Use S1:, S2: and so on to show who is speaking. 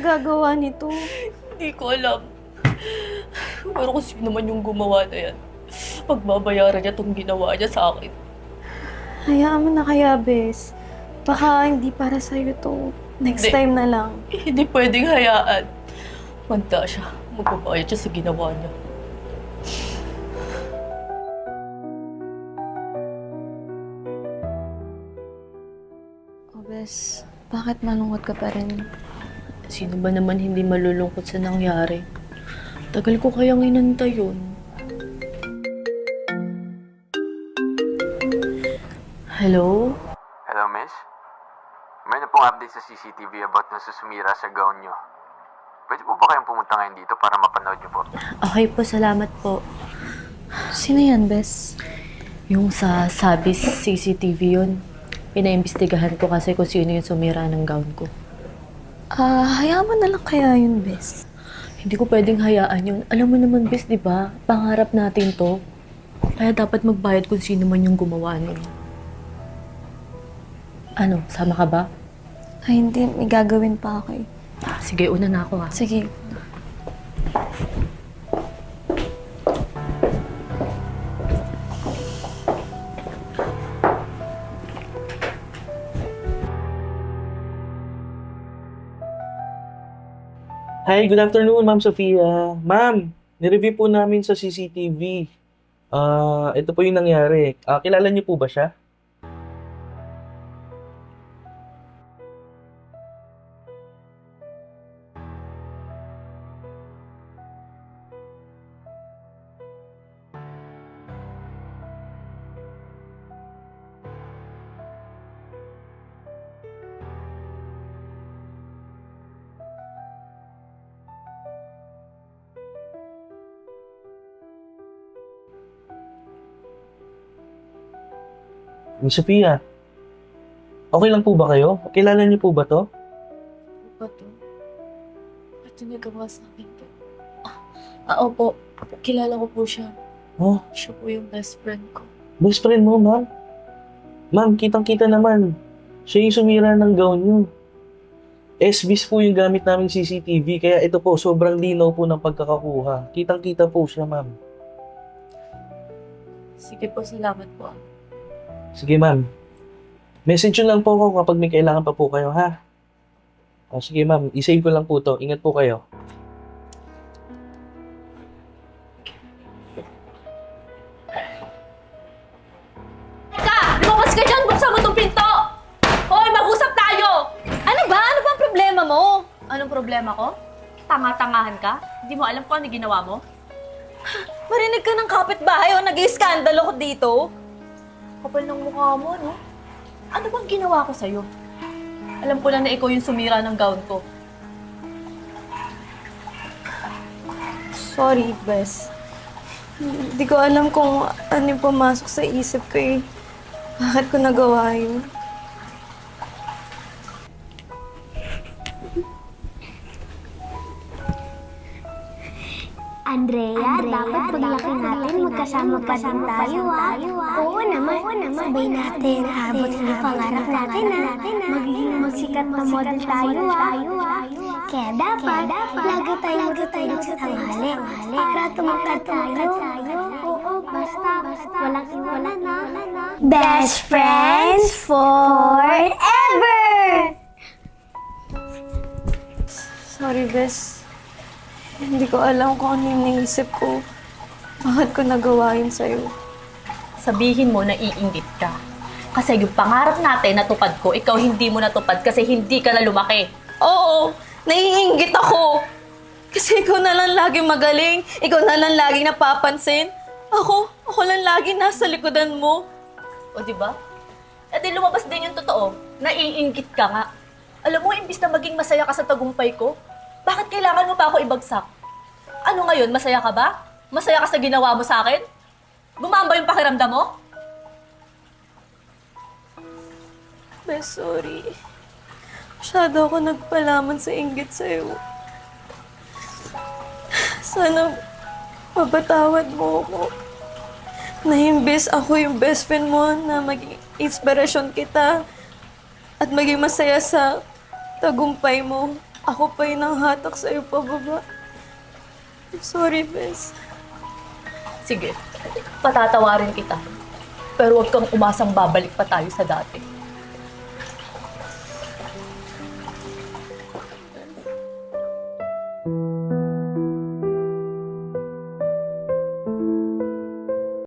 S1: nagagawa nito?
S2: Hindi ko alam. Pero kung sino man yung gumawa na yan, pagbabayaran niya itong ginawa niya sa akin.
S1: Hayaan mo na kaya, Bes. Baka hindi para sa'yo to. Next
S2: Hindi.
S1: time na lang.
S2: Hindi pwedeng hayaan. Manda siya. Magbabayad siya sa ginawa niya.
S1: Oh, Bes. Bakit malungkot ka pa rin?
S2: Sino ba naman hindi malulungkot sa nangyari? Tagal ko kayang inantay yun. Hello?
S3: Hello, miss? May na pong update sa CCTV about na susumira sa gown nyo. Pwede po ba kayong pumunta ngayon dito para mapanood nyo po?
S2: Okay po, salamat po.
S1: Sino yan, Bes?
S2: Yung sa Sabis CCTV yun, pinaimbestigahan ko kasi kung sino yung sumira ng gown ko.
S1: Hayaan mo na lang kaya yun, Bes.
S2: Hindi ko pwedeng hayaan yun. Alam mo naman, Bes, di ba? Pangarap natin to. Kaya dapat magbayad kung sino man yung gumawa nun. Ano, sama ka ba?
S1: Ay, hindi. May gagawin pa ako eh.
S2: Sige, una na ako ha.
S1: Sige.
S4: Hi, good afternoon, Ma'am Sofia. Ma'am, nireview po namin sa CCTV. Ito po yung nangyari. Kilala niyo po ba siya? Miss Sofia, okay lang po ba kayo? Kilala niyo po ba to?
S2: Ano to? Ba't yung nagawa sa akin to? Opo. Kilala ko po siya.
S4: Oh,
S2: Siya po yung best friend ko.
S4: best friend mo, ma'am. Ma'am, kitang-kita naman. Siya yung sumira ng gown niyo. SBs po yung gamit namin CCTV, kaya ito po, sobrang linaw po ng pagkakakuha. Kitang-kita po siya, ma'am.
S2: Sige po, salamat po.
S4: Sige, ma'am. Message nyo lang po ako kapag may kailangan pa po kayo, ha? Sige, ma'am. I-save ko lang po to. Ingat po kayo.
S2: Teka! Lumabas ka dyan! Buksan mo itong pinto! Hoy, mag-usap tayo!
S5: Ano ba? Ano ba ang problema mo?
S2: Anong problema ko? Tanga-tangahan ka? Hindi mo alam kung ano ginawa mo?
S5: Marinig ka ng kapitbahay o nag-iiskandalo ko dito?
S2: Kapal ng mukha mo, no? Ano bang ginawa ko sa'yo? Alam ko lang na ikaw yung sumira ng gown ko.
S1: Sorry, Bes. Hindi ko alam kung ano yung pumasok sa isip ko eh. Bakit ko nagawa yun?
S6: Andrea, dapat paglaki natin magkasama pa din tayo, Oo naman. Sabay natin, abot yung pangarap natin, Magiging magsikat na model tayo, Kaya dapat, lagi tayong magtutulog sa tanghali. Para tumutad tayo. Oo, basta, walang iwanan na. Best friends forever!
S1: Sorry, Bes. Hindi ko alam kung ano yung naisip ko. Bakit ko nagawa yun sa'yo?
S2: Sabihin mo na iinggit ka. Kasi yung pangarap natin natupad ko, ikaw hindi mo natupad kasi hindi ka na lumaki.
S1: Oo, naiinggit ako. Kasi ikaw na lang lagi magaling. Ikaw na lang lagi napapansin. Ako lang lagi nasa likodan mo.
S2: O di ba? At di lumabas din yung totoo. Naiinggit ka nga. Alam mo, imbis na maging masaya ka sa tagumpay ko, bakit kailangan mo pa ako ibagsak? Ano ngayon, masaya ka ba? Masaya ka sa ginawa mo sa akin? Gumamba yung pakiramdam mo?
S1: Bes, sorry. Masyado ako nagpalaman sa inggit sa'yo. Sana mapatawad mo ako. Na imbes ako yung best friend mo na maging inspirasyon kita at maging masaya sa tagumpay mo. ako pa yung nanghatak sa'yo pababa. I'm sorry, Bes.
S2: Sige, patatawarin kita. Pero huwag kang umasang babalik pa tayo sa dati.